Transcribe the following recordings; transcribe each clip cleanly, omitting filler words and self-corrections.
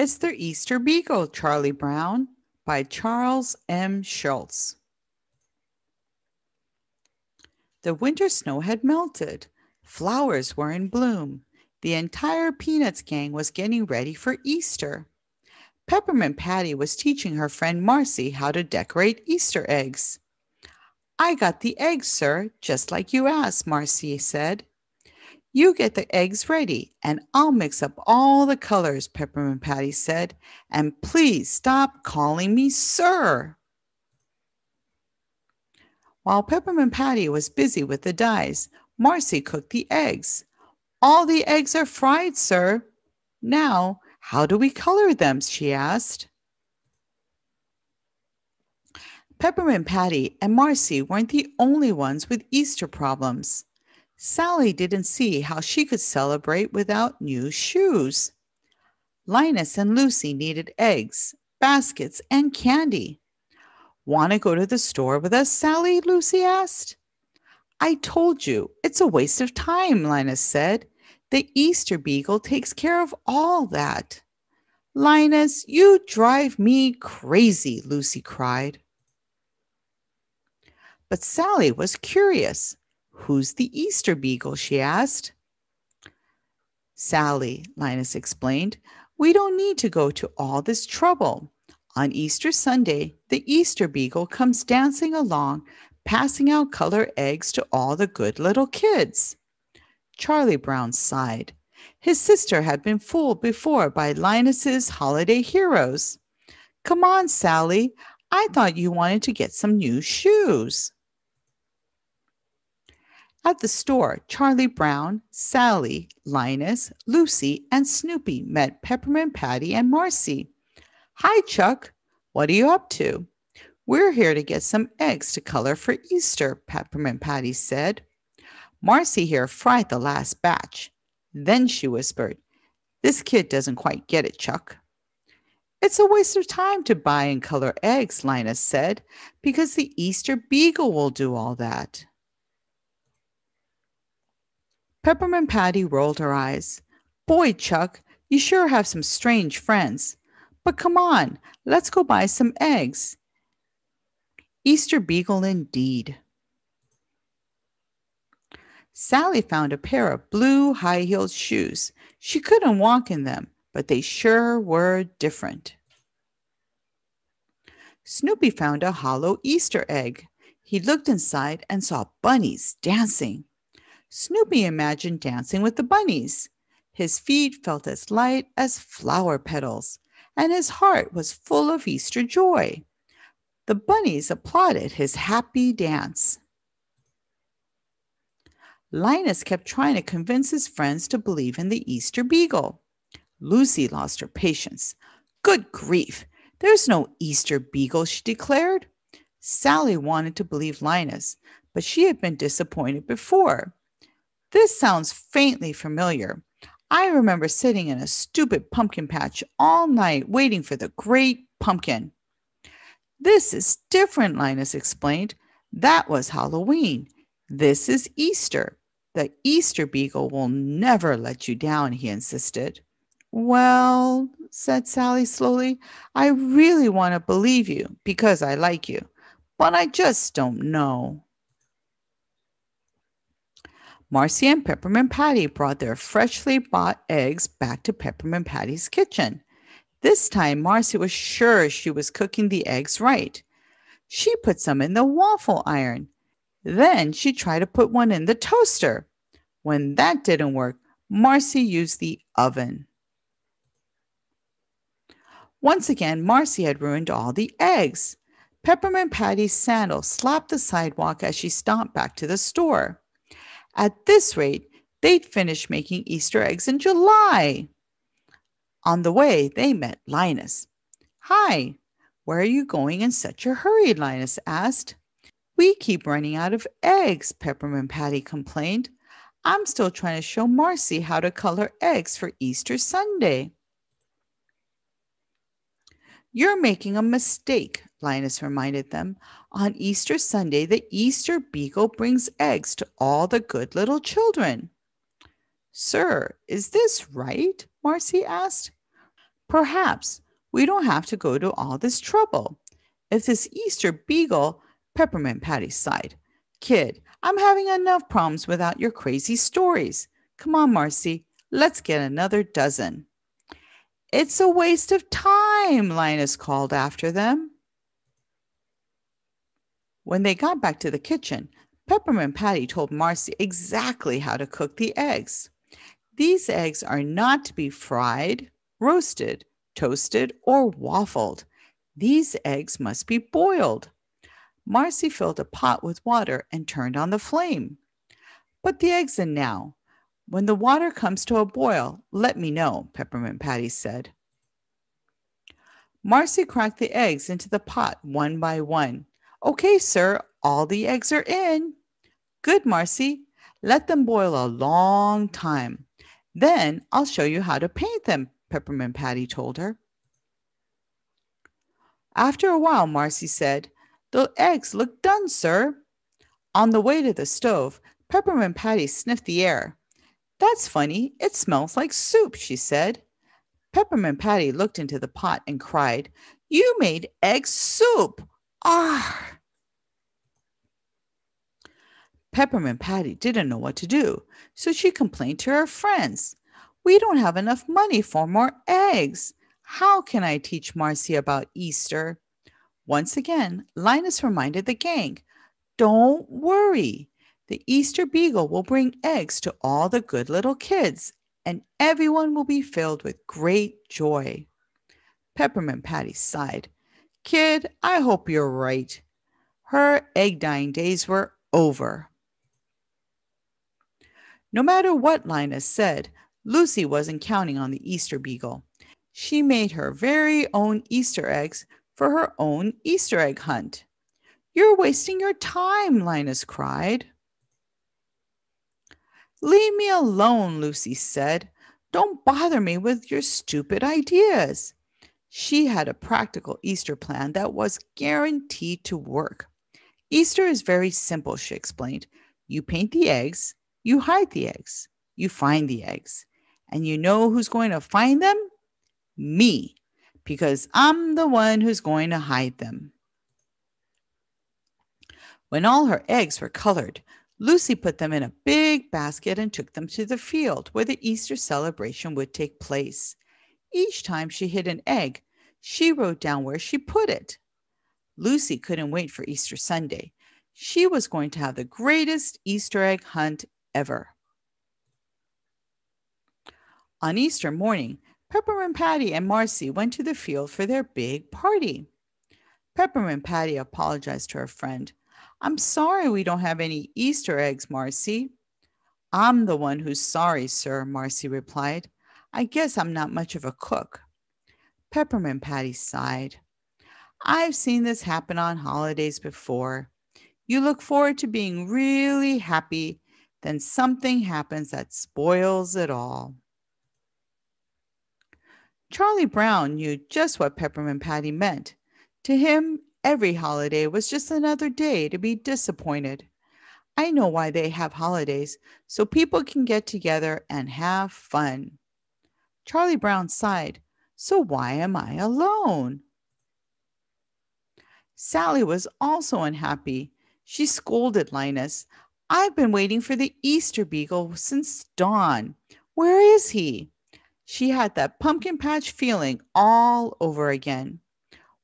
It's the Easter Beagle, Charlie Brown, by Charles M. Schulz. The winter snow had melted. Flowers were in bloom. The entire Peanuts gang was getting ready for Easter. Peppermint Patty was teaching her friend Marcy how to decorate Easter eggs. I got the eggs, sir, just like you asked, Marcy said. You get the eggs ready, and I'll mix up all the colors, Peppermint Patty said. And please stop calling me sir. While Peppermint Patty was busy with the dyes, Marcy cooked the eggs. All the eggs are fried, sir. Now, how do we color them? She asked. Peppermint Patty and Marcy weren't the only ones with Easter problems. Sally didn't see how she could celebrate without new shoes. Linus and Lucy needed eggs, baskets, and candy. Want to go to the store with us, Sally? Lucy asked. I told you, it's a waste of time, Linus said. The Easter Beagle takes care of all that. Linus, you drive me crazy, Lucy cried. But Sally was curious. Who's the Easter Beagle? She asked. Sally, Linus explained, we don't need to go to all this trouble. On Easter Sunday, the Easter Beagle comes dancing along, passing out colored eggs to all the good little kids. Charlie Brown sighed. His sister had been fooled before by Linus's holiday heroes. Come on, Sally. I thought you wanted to get some new shoes. At the store, Charlie Brown, Sally, Linus, Lucy, and Snoopy met Peppermint Patty and Marcy. Hi, Chuck. What are you up to? We're here to get some eggs to color for Easter, Peppermint Patty said. Marcy here fried the last batch. Then she whispered, This kid doesn't quite get it, Chuck. It's a waste of time to buy and color eggs, Linus said, because the Easter Beagle will do all that. Peppermint Patty rolled her eyes. Boy, Chuck, you sure have some strange friends. But come on, let's go buy some eggs. Easter Beagle indeed. Sally found a pair of blue high-heeled shoes. She couldn't walk in them, but they sure were different. Snoopy found a hollow Easter egg. He looked inside and saw bunnies dancing. Snoopy imagined dancing with the bunnies. His feet felt as light as flower petals, and his heart was full of Easter joy. The bunnies applauded his happy dance. Linus kept trying to convince his friends to believe in the Easter Beagle. Lucy lost her patience. Good grief, there's no Easter Beagle, she declared. Sally wanted to believe Linus, but she had been disappointed before. This sounds faintly familiar. I remember sitting in a stupid pumpkin patch all night waiting for the great pumpkin. This is different, Linus explained. That was Halloween. This is Easter. The Easter Beagle will never let you down, he insisted. Well, said Sally slowly, I really want to believe you because I like you, but I just don't know. Marcy and Peppermint Patty brought their freshly bought eggs back to Peppermint Patty's kitchen. This time, Marcy was sure she was cooking the eggs right. She put some in the waffle iron. Then she tried to put one in the toaster. When that didn't work, Marcy used the oven. Once again, Marcy had ruined all the eggs. Peppermint Patty's sandal slapped the sidewalk as she stomped back to the store. At this rate, they'd finish making Easter eggs in July. On the way, they met Linus. Hi, where are you going in such a hurry? Linus asked. We keep running out of eggs, Peppermint Patty complained. I'm still trying to show Marcy how to color eggs for Easter Sunday. You're making a mistake, Linus reminded them. On Easter Sunday, the Easter Beagle brings eggs to all the good little children. Sir, is this right? Marcy asked. Perhaps we don't have to go to all this trouble. If this Easter beagle, Peppermint Patty sighed. Kid, I'm having enough problems without your crazy stories. Come on, Marcy, let's get another dozen. It's a waste of time, Linus called after them. When they got back to the kitchen, Peppermint Patty told Marcy exactly how to cook the eggs. These eggs are not to be fried, roasted, toasted, or waffled. These eggs must be boiled. Marcy filled a pot with water and turned on the flame. Put the eggs in now. When the water comes to a boil, let me know, Peppermint Patty said. Marcy cracked the eggs into the pot one by one. Okay, sir, all the eggs are in. Good, Marcy. Let them boil a long time. Then I'll show you how to paint them, Peppermint Patty told her. After a while, Marcy said, The eggs look done, sir. On the way to the stove, Peppermint Patty sniffed the air. That's funny. It smells like soup, she said. Peppermint Patty looked into the pot and cried, You made egg soup! Ah! Peppermint Patty didn't know what to do, so she complained to her friends. We don't have enough money for more eggs. How can I teach Marcy about Easter? Once again, Linus reminded the gang, Don't worry. The Easter Beagle will bring eggs to all the good little kids, and everyone will be filled with great joy. Peppermint Patty sighed. Kid, I hope you're right. Her egg dying days were over. No matter what Linus said, Lucy wasn't counting on the Easter Beagle. She made her very own Easter eggs for her own Easter egg hunt. You're wasting your time, Linus cried. Leave me alone, Lucy said. Don't bother me with your stupid ideas. She had a practical Easter plan that was guaranteed to work. Easter is very simple, she explained. You paint the eggs, you hide the eggs, you find the eggs. And you know who's going to find them? Me, because I'm the one who's going to hide them. When all her eggs were colored, Lucy put them in a big basket and took them to the field where the Easter celebration would take place. Each time she hid an egg, she wrote down where she put it. Lucy couldn't wait for Easter Sunday. She was going to have the greatest Easter egg hunt ever. On Easter morning, Peppermint Patty and Marcy went to the field for their big party. Peppermint Patty apologized to her friend. I'm sorry we don't have any Easter eggs, Marcy. I'm the one who's sorry, sir, Marcy replied. I guess I'm not much of a cook. Peppermint Patty sighed. I've seen this happen on holidays before. You look forward to being really happy, then something happens that spoils it all. Charlie Brown knew just what Peppermint Patty meant. To him, every holiday was just another day to be disappointed. I know why they have holidays, so people can get together and have fun. Charlie Brown sighed. So why am I alone? Sally was also unhappy. She scolded Linus. I've been waiting for the Easter Beagle since dawn. Where is he? She had that pumpkin patch feeling all over again.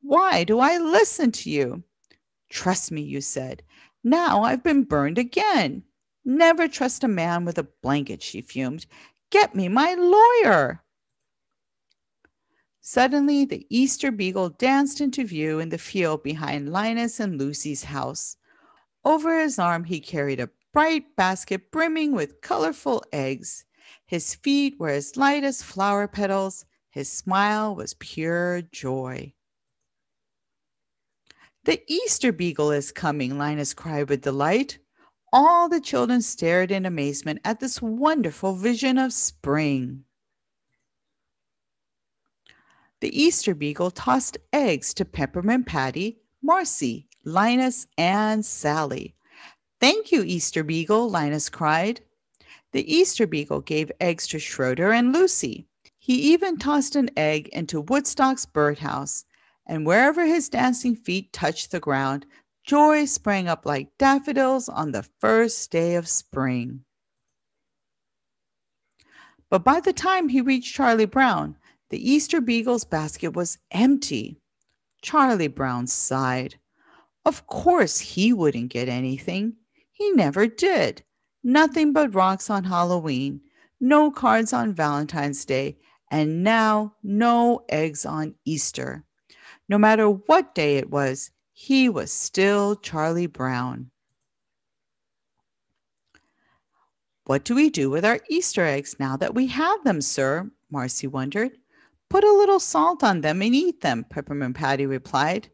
Why do I listen to you? Trust me, you said. Now I've been burned again. Never trust a man with a blanket, she fumed. Get me my lawyer. Suddenly, the Easter Beagle danced into view in the field behind Linus and Lucy's house. Over his arm, he carried a bright basket brimming with colorful eggs. His feet were as light as flower petals. His smile was pure joy. The Easter Beagle is coming, Linus cried with delight. All the children stared in amazement at this wonderful vision of spring. The Easter Beagle tossed eggs to Peppermint Patty, Marcy, Linus, and Sally. Thank you, Easter Beagle, Linus cried. The Easter Beagle gave eggs to Schroeder and Lucy. He even tossed an egg into Woodstock's birdhouse, and wherever his dancing feet touched the ground, joy sprang up like daffodils on the first day of spring. But by the time he reached Charlie Brown, the Easter Beagle's basket was empty. Charlie Brown sighed. Of course he wouldn't get anything. He never did. Nothing but rocks on Halloween, no cards on Valentine's Day, and now no eggs on Easter. No matter what day it was, he was still Charlie Brown. What do we do with our Easter eggs now that we have them, sir? Marcy wondered. Put a little salt on them and eat them, Peppermint Patty replied.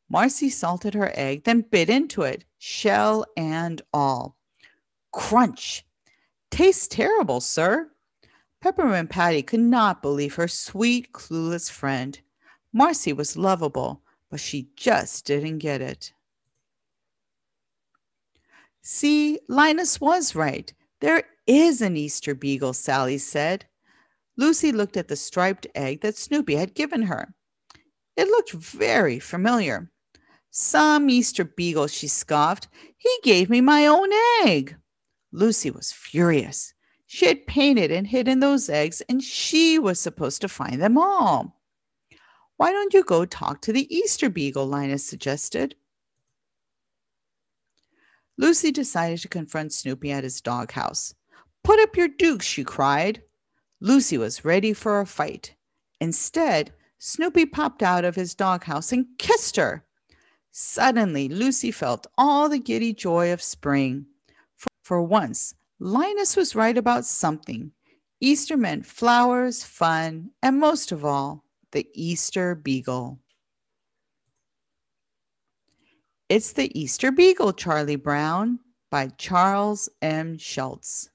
Marcy salted her egg, then bit into it, shell and all. Crunch! Tastes terrible, sir. Peppermint Patty could not believe her sweet, clueless friend. Marcy was lovable, but she just didn't get it. See, Linus was right. There is an Easter beagle, Sally said. Lucy looked at the striped egg that Snoopy had given her. It looked very familiar. Some Easter beagle, she scoffed. He gave me my own egg. Lucy was furious. She had painted and hidden those eggs, and she was supposed to find them all. Why don't you go talk to the Easter beagle, Linus suggested. Lucy decided to confront Snoopy at his doghouse. Put up your dukes, she cried. Lucy was ready for a fight. Instead, Snoopy popped out of his doghouse and kissed her. Suddenly, Lucy felt all the giddy joy of spring. For once, Linus was right about something. Easter meant flowers, fun, and most of all, the Easter Beagle. It's the Easter Beagle, Charlie Brown by Charles M. Schulz.